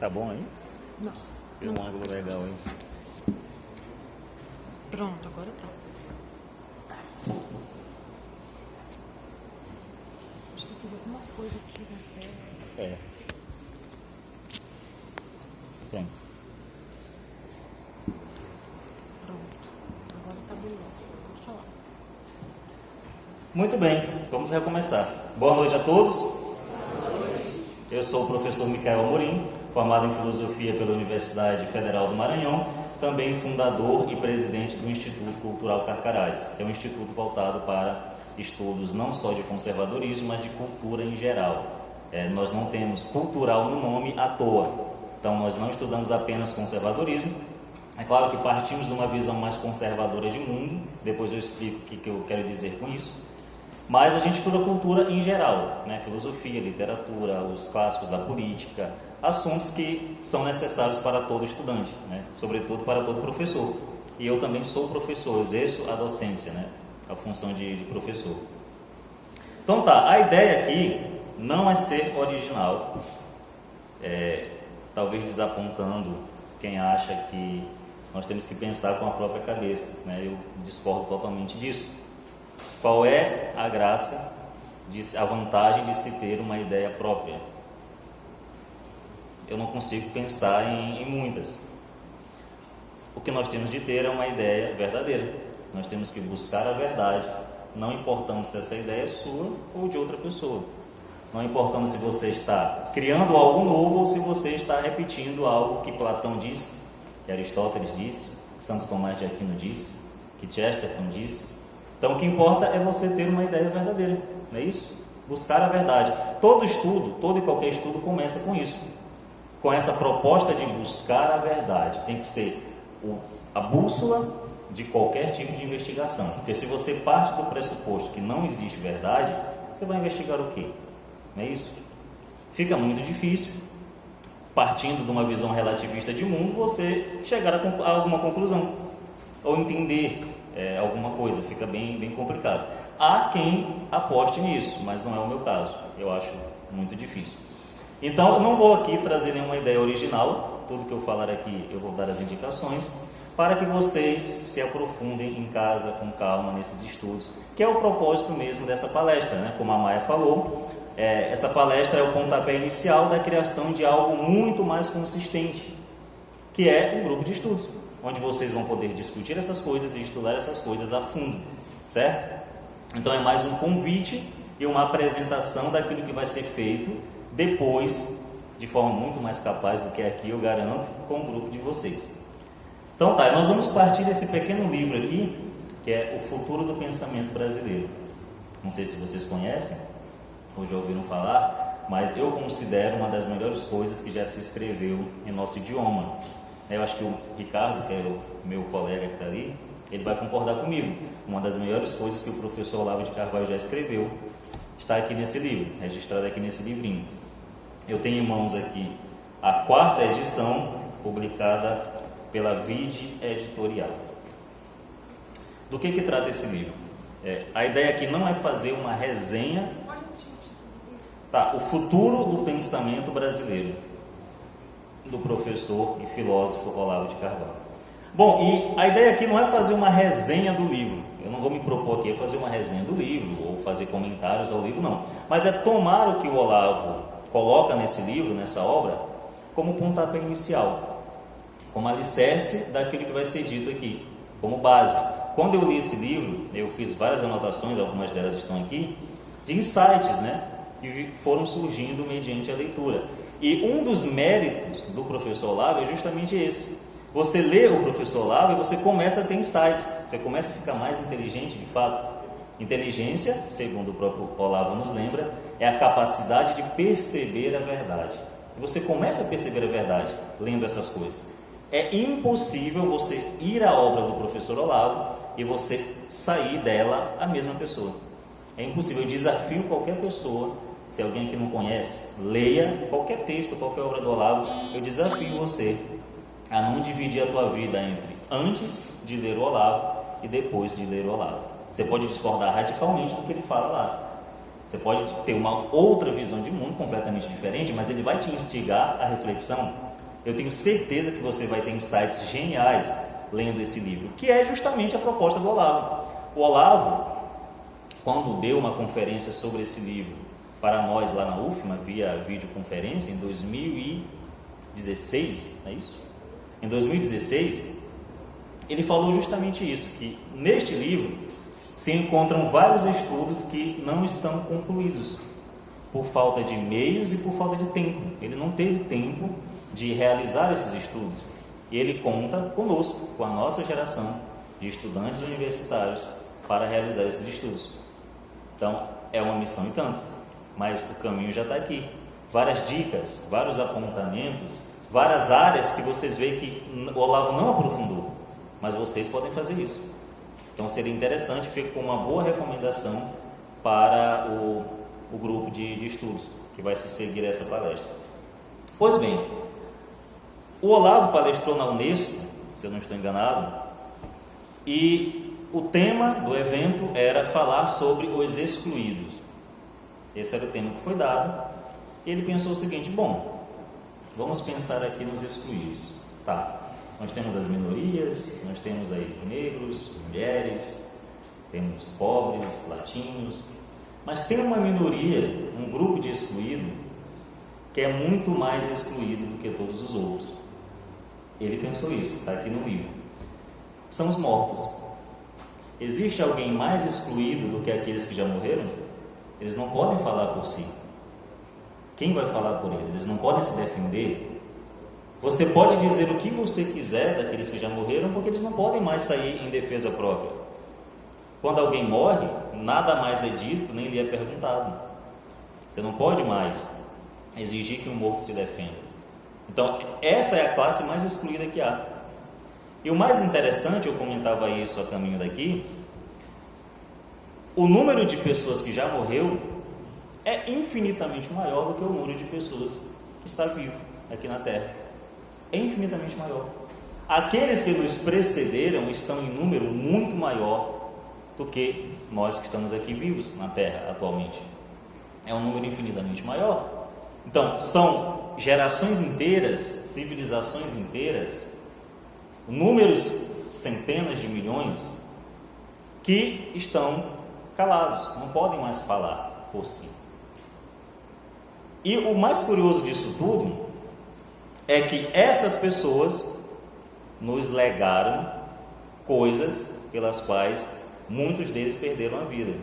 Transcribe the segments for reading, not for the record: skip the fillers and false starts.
Tá bom aí? Não. Tem um ângulo legal aí. Pronto, agora tá. Acho que eu fiz alguma coisa aqui na tela. É. Pronto. Pronto. Agora tá beleza. Pode falar. Muito bem, vamos recomeçar. Boa noite a todos. Eu sou o professor Micael Amorim, formado em Filosofia pela Universidade Federal do Maranhão, também fundador e presidente do Instituto Cultural Carcarás, que é um instituto voltado para estudos não só de conservadorismo, mas de cultura em geral. Nós não temos cultural no nome à toa, então nós não estudamos apenas conservadorismo. É claro que partimos de uma visão mais conservadora de mundo, depois eu explico o que eu quero dizer com isso. Mas a gente estuda cultura em geral, né? Filosofia, literatura, os clássicos da política, assuntos que são necessários para todo estudante, né? Sobretudo para todo professor. E eu também sou professor, exerço a docência, né? A função de professor. Então tá, a ideia aqui não é ser original, talvez desapontando quem acha que nós temos que pensar com a própria cabeça, né? Eu discordo totalmente disso. Qual é a graça, a vantagem de se ter uma ideia própria? Eu não consigo pensar em muitas. O que nós temos de ter é uma ideia verdadeira. Nós temos que buscar a verdade, não importando se essa ideia é sua ou de outra pessoa. Não importando se você está criando algo novo ou se você está repetindo algo que Platão disse, que Aristóteles disse, que Santo Tomás de Aquino disse, que Chesterton disse. Então, o que importa é você ter uma ideia verdadeira, não é isso? Buscar a verdade. Todo estudo, todo e qualquer estudo começa com isso, com essa proposta de buscar a verdade. Tem que ser a bússola de qualquer tipo de investigação, porque se você parte do pressuposto que não existe verdade, você vai investigar o quê? Não é isso? Fica muito difícil, partindo de uma visão relativista de mundo, você chegar a alguma conclusão, ou entender alguma coisa, fica bem complicado. Há quem aposte nisso, mas não é o meu caso, eu acho muito difícil. Então, eu não vou aqui trazer nenhuma ideia original, tudo que eu falar aqui eu vou dar as indicações, para que vocês se aprofundem em casa, com calma, nesses estudos, que é o propósito mesmo dessa palestra, né? Como a Maia falou, essa palestra é o pontapé inicial da criação de algo muito mais consistente, que é um grupo de estudos, onde vocês vão poder discutir essas coisas e estudar essas coisas a fundo, certo? Então é mais um convite e uma apresentação daquilo que vai ser feito depois, de forma muito mais capaz do que aqui, eu garanto, com o grupo de vocês. Então tá, nós vamos partir desse pequeno livro aqui, que é O Futuro do Pensamento Brasileiro. Não sei se vocês conhecem, ou já ouviram falar, mas eu considero uma das melhores coisas que já se escreveu em nosso idioma. Eu acho que o Ricardo, que é o meu colega que está ali, ele vai concordar comigo. Uma das melhores coisas que o professor Olavo de Carvalho já escreveu está aqui nesse livro, registrado aqui nesse livrinho. Eu tenho em mãos aqui a 4ª edição, publicada pela Vide Editorial. Do que trata esse livro? A ideia aqui não é fazer uma resenha. Tá, O Futuro do Pensamento Brasileiro, do professor e filósofo Olavo de Carvalho. Bom, e a ideia aqui não é fazer uma resenha do livro. Eu não vou me propor aqui a fazer uma resenha do livro ou fazer comentários ao livro, não. Mas é tomar o que o Olavo coloca nesse livro, nessa obra, como pontapé inicial, como alicerce daquilo que vai ser dito aqui, como base. Quando eu li esse livro, eu fiz várias anotações, algumas delas estão aqui, de insights, né, que foram surgindo mediante a leitura. E um dos méritos do professor Olavo é justamente esse. Você lê o professor Olavo e você começa a ter insights, você começa a ficar mais inteligente de fato. Inteligência, segundo o próprio Olavo nos lembra, é a capacidade de perceber a verdade. E você começa a perceber a verdade lendo essas coisas. É impossível você ir à obra do professor Olavo e você sair dela a mesma pessoa. É impossível. Eu desafio qualquer pessoa, se alguém que não conhece, leia qualquer texto, qualquer obra do Olavo, eu desafio você a não dividir a tua vida entre antes de ler o Olavo e depois de ler o Olavo. Você pode discordar radicalmente do que ele fala lá. Você pode ter uma outra visão de mundo completamente diferente, mas ele vai te instigar à reflexão, Eu tenho certeza que você vai ter insights geniais lendo esse livro, que é justamente a proposta do Olavo. O Olavo, quando deu uma conferência sobre esse livro para nós lá na UFMA, via videoconferência, em 2016, é isso? Em 2016, ele falou justamente isso, que neste livro se encontram vários estudos que não estão concluídos, por falta de meios e por falta de tempo. Ele não teve tempo de realizar esses estudos. E ele conta conosco, com a nossa geração de estudantes universitários, para realizar esses estudos. Então, é uma missão e tanto, mas o caminho já está aqui. Várias dicas, vários apontamentos, várias áreas que vocês veem que o Olavo não aprofundou, mas vocês podem fazer isso. Então, seria interessante, fica com uma boa recomendação para o grupo de estudos que vai se seguir essa palestra. Pois bem, o Olavo palestrou na Unesco, se eu não estou enganado, e o tema do evento era falar sobre os excluídos. Esse era o tema que foi dado. E ele pensou o seguinte: bom, vamos pensar aqui nos excluídos. Tá, nós temos as minorias, nós temos aí negros, mulheres, temos pobres, latinos, mas tem uma minoria, um grupo de excluído, que é muito mais excluído do que todos os outros. Ele pensou isso, está aqui no livro. São os mortos. Existe alguém mais excluído do que aqueles que já morreram? Eles não podem falar por si. Quem vai falar por eles? Eles não podem se defender. Você pode dizer o que você quiser daqueles que já morreram, porque eles não podem mais sair em defesa própria. Quando alguém morre, nada mais é dito, nem lhe é perguntado. Você não pode mais exigir que um morto se defenda. Então, essa é a classe mais excluída que há. E o mais interessante, eu comentava isso a caminho daqui, o número de pessoas que já morreu é infinitamente maior do que o número de pessoas que está vivo aqui na Terra. É infinitamente maior. Aqueles que nos precederam estão em número muito maior do que nós que estamos aqui vivos na Terra atualmente. É um número infinitamente maior. Então, são gerações inteiras, civilizações inteiras, números, centenas de milhões, que estão calados, não podem mais falar por si. E o mais curioso disso tudo é que essas pessoas nos legaram coisas pelas quais muitos deles perderam a vida.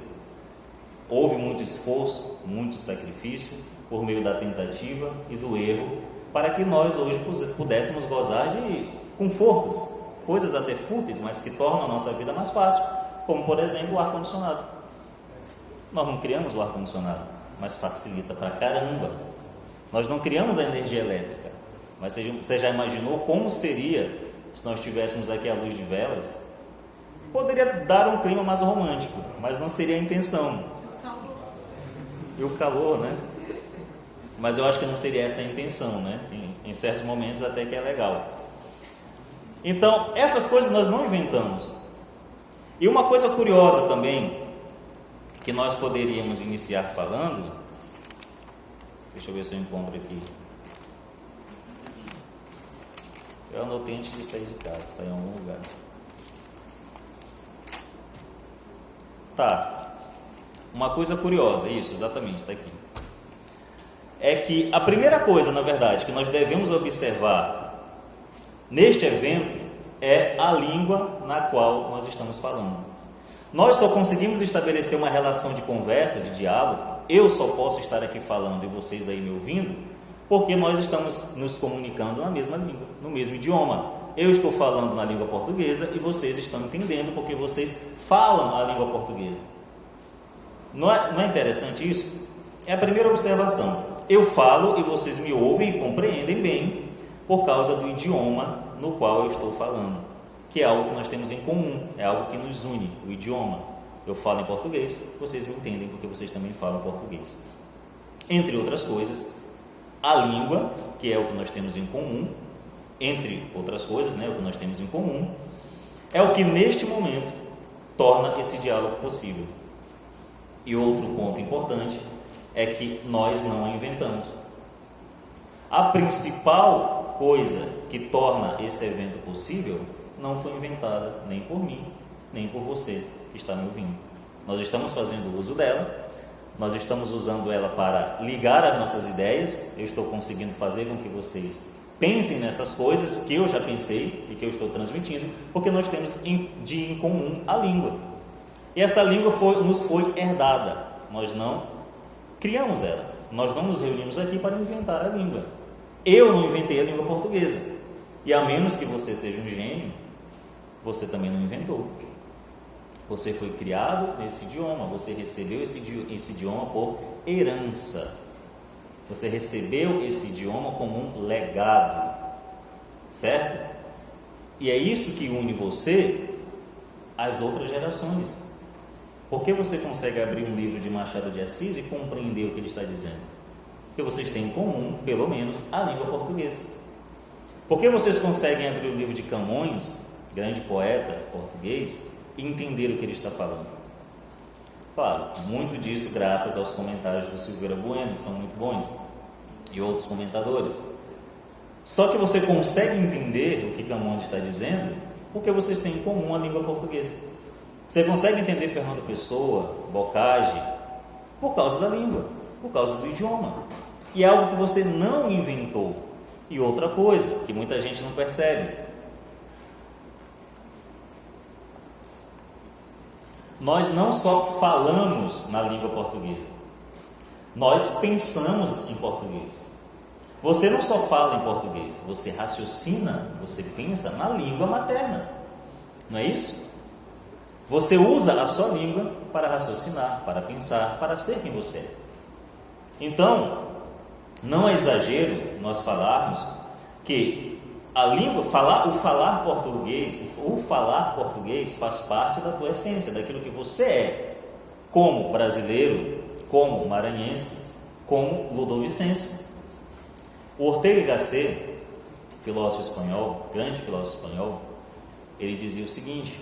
Houve muito esforço, muito sacrifício por meio da tentativa e do erro, para que nós hoje pudéssemos gozar de confortos, coisas até fúteis, mas que tornam a nossa vida mais fácil, como por exemplo o ar-condicionado. Nós não criamos o ar-condicionado, mas facilita pra caramba. Nós não criamos a energia elétrica, mas você já imaginou como seria se nós tivéssemos aqui a luz de velas? Poderia dar um clima mais romântico, mas não seria a intenção. E o calor, né? Mas eu acho que não seria essa a intenção, né? Em certos momentos até que é legal. Então, essas coisas nós não inventamos. E uma coisa curiosa também, que nós poderíamos iniciar falando, deixa eu ver se eu encontro aqui. Eu anotei antes de sair de casa, está em algum lugar. Tá. Uma coisa curiosa, isso, exatamente, está aqui. É que a primeira coisa, na verdade, que nós devemos observar neste evento é a língua na qual nós estamos falando. Nós só conseguimos estabelecer uma relação de conversa, de diálogo, eu só posso estar aqui falando e vocês aí me ouvindo, porque nós estamos nos comunicando na mesma língua, no mesmo idioma. Eu estou falando na língua portuguesa e vocês estão entendendo porque vocês falam a língua portuguesa. Não é interessante isso? É a primeira observação. Eu falo e vocês me ouvem e compreendem bem por causa do idioma no qual eu estou falando, que é algo que nós temos em comum, é algo que nos une, o idioma. Eu falo em português, vocês me entendem porque vocês também falam português. Entre outras coisas, a língua, que é o que nós temos em comum, entre outras coisas, né, o que nós temos em comum, é o que neste momento torna esse diálogo possível. E outro ponto importante é que nós não a inventamos. A principal coisa que torna esse evento possível não foi inventada nem por mim, nem por você que está me ouvindo. Nós estamos fazendo uso dela, nós estamos usando ela para ligar as nossas ideias. Eu estou conseguindo fazer com que vocês pensem nessas coisas que eu já pensei e que eu estou transmitindo, porque nós temos em comum a língua. E essa língua nos foi herdada, nós não criamos ela, nós não nos reunimos aqui para inventar a língua. Eu não inventei a língua portuguesa, e a menos que você seja um gênio, você também não inventou. Você foi criado nesse idioma, você recebeu esse idioma por herança, você recebeu esse idioma como um legado, certo? E é isso que une você às outras gerações. Por que você consegue abrir um livro de Machado de Assis e compreender o que ele está dizendo? Porque vocês têm em comum, pelo menos, a língua portuguesa. Por que vocês conseguem abrir o livro de Camões, grande poeta português, e entender o que ele está falando? Claro, muito disso graças aos comentários do Silveira Bueno, que são muito bons, e outros comentadores. Só que você consegue entender o que Camões está dizendo porque vocês têm em comum a língua portuguesa. Você consegue entender Fernando Pessoa, Boccagi, por causa da língua, por causa do idioma. E é algo que você não inventou. E outra coisa, que muita gente não percebe: nós não só falamos na língua portuguesa, nós pensamos em português. Você não só fala em português, você raciocina, você pensa na língua materna, não é isso? Você usa a sua língua para raciocinar, para pensar, para ser quem você é. Então, não é exagero nós falarmos que a língua, o falar português faz parte da tua essência, daquilo que você é, como brasileiro, como maranhense, como ludovicense. O Ortega y Gasset, filósofo espanhol, grande filósofo espanhol, ele dizia o seguinte,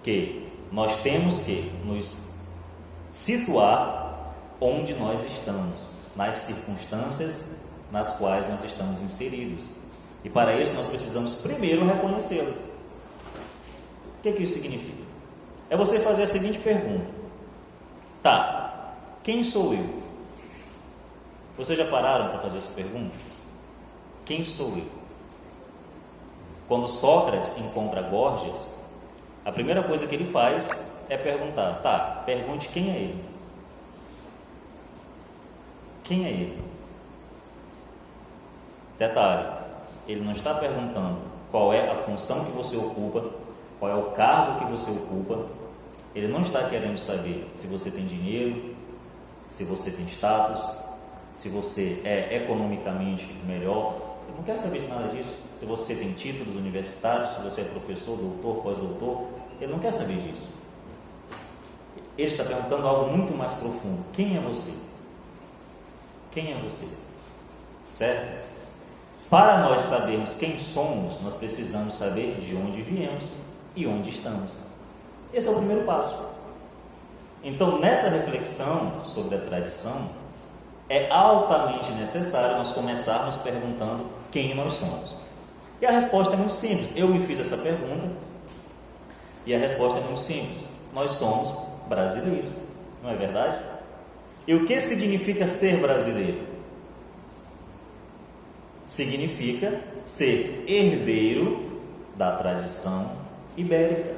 que nós temos que nos situar onde nós estamos, nas circunstâncias nas quais nós estamos inseridos. E para isso nós precisamos primeiro reconhecê-las. O que isso significa? É você fazer a seguinte pergunta: tá, quem sou eu? Vocês já pararam para fazer essa pergunta? Quem sou eu? Quando Sócrates encontra Górgias, a primeira coisa que ele faz é perguntar: tá, pergunte quem é ele. Quem é ele? Detalhe, ele não está perguntando qual é a função que você ocupa, qual é o cargo que você ocupa. Ele não está querendo saber se você tem dinheiro, se você tem status, se você é economicamente melhor. Ele não quer saber de nada disso. Se você tem títulos universitários, se você é professor, doutor, pós-doutor, ele não quer saber disso. Ele está perguntando algo muito mais profundo: quem é você? Quem é você? Certo? Para nós sabermos quem somos, nós precisamos saber de onde viemos e onde estamos. Esse é o primeiro passo. Então, nessa reflexão sobre a tradição, é altamente necessário nós começarmos perguntando quem nós somos. E a resposta é muito simples. Eu me fiz essa pergunta e a resposta é muito simples. Nós somos brasileiros, não é verdade? E o que significa ser brasileiro? Significa ser herdeiro da tradição ibérica.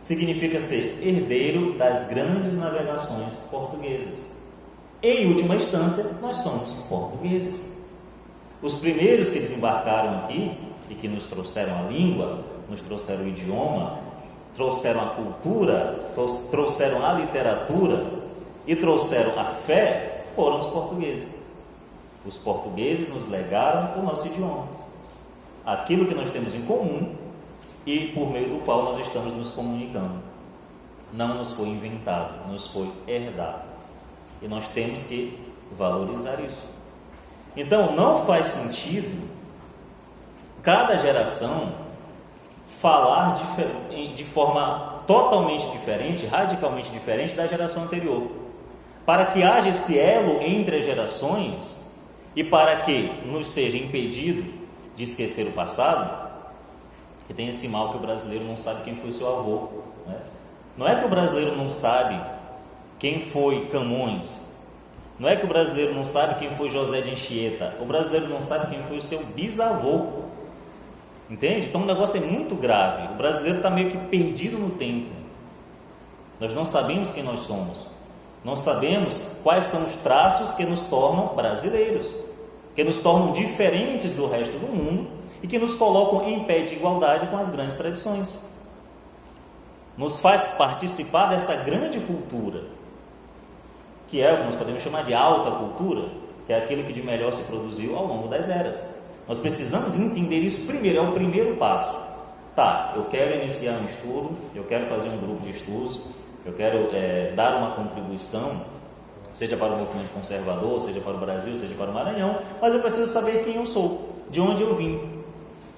Significa ser herdeiro das grandes navegações portuguesas. Em última instância, nós somos portugueses. Os primeiros que desembarcaram aqui e que nos trouxeram a língua, nos trouxeram o idioma, trouxeram a cultura, trouxeram a literatura e trouxeram a fé, foram os portugueses. Os portugueses nos legaram o nosso idioma, aquilo que nós temos em comum e por meio do qual nós estamos nos comunicando. Não nos foi inventado, nos foi herdado. E nós temos que valorizar isso. Então, não faz sentido cada geração falar de forma totalmente diferente, radicalmente diferente da geração anterior. Para que haja esse elo entre as gerações e para que nos seja impedido de esquecer o passado, que tem esse mal que o brasileiro não sabe quem foi seu avô, né? Não é que o brasileiro não sabe quem foi Camões, não é que o brasileiro não sabe quem foi José de Anchieta, o brasileiro não sabe quem foi o seu bisavô, entende? Então o negócio é muito grave, o brasileiro está meio que perdido no tempo, nós não sabemos quem nós somos, não sabemos quais são os traços que nos tornam brasileiros, que nos tornam diferentes do resto do mundo e que nos colocam em pé de igualdade com as grandes tradições, nos faz participar dessa grande cultura, que é o que nós podemos chamar de alta cultura, que é aquilo que de melhor se produziu ao longo das eras. Nós precisamos entender isso primeiro, é o primeiro passo. Tá, eu quero iniciar um estudo, eu quero fazer um grupo de estudos, eu quero dar uma contribuição, seja para o movimento conservador, seja para o Brasil, seja para o Maranhão, mas eu preciso saber quem eu sou, de onde eu vim.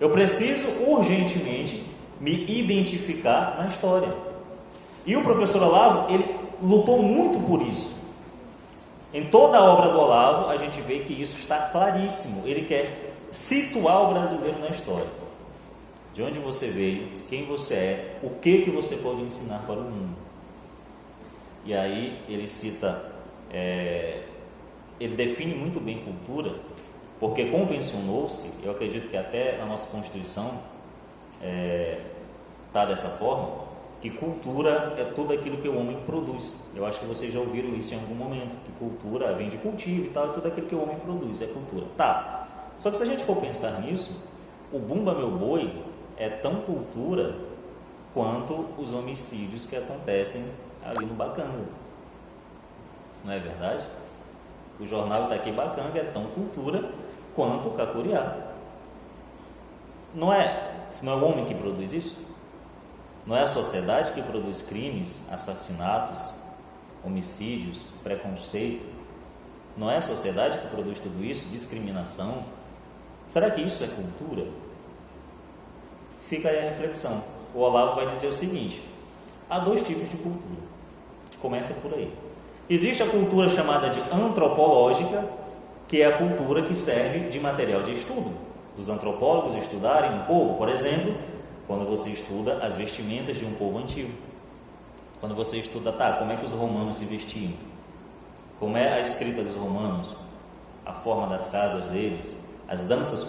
Eu preciso urgentemente me identificar na história. E o professor Olavo, ele lutou muito por isso. Em toda a obra do Olavo, a gente vê que isso está claríssimo. Ele quer situar o brasileiro na história. De onde você veio, quem você é, o que você pode ensinar para o mundo. E aí ele cita, ele define muito bem cultura, porque convencionou-se, eu acredito que até a nossa Constituição está dessa forma, que cultura é tudo aquilo que o homem produz. Eu acho que vocês já ouviram isso em algum momento, que cultura vem de cultivo e tal, é tudo aquilo que o homem produz, é cultura. Tá, só que se a gente for pensar nisso, o Bumba Meu Boi é tão cultura quanto os homicídios que acontecem ali no Bacanga. Não é verdade? O jornal Itaquibacanga é tão cultura quanto o Cacuriá. Não é o homem que produz isso? Não é a sociedade que produz crimes, assassinatos, homicídios, preconceito? Não é a sociedade que produz tudo isso? Discriminação? Será que isso é cultura? Fica aí a reflexão. O Olavo vai dizer o seguinte: há dois tipos de cultura. Começa por aí. Existe a cultura chamada de antropológica, que é a cultura que serve de material de estudo. Os antropólogos estudarem um povo, por exemplo, quando você estuda as vestimentas de um povo antigo. Quando você estuda, como é que os romanos se vestiam? Como é a escrita dos romanos? A forma das casas deles? As danças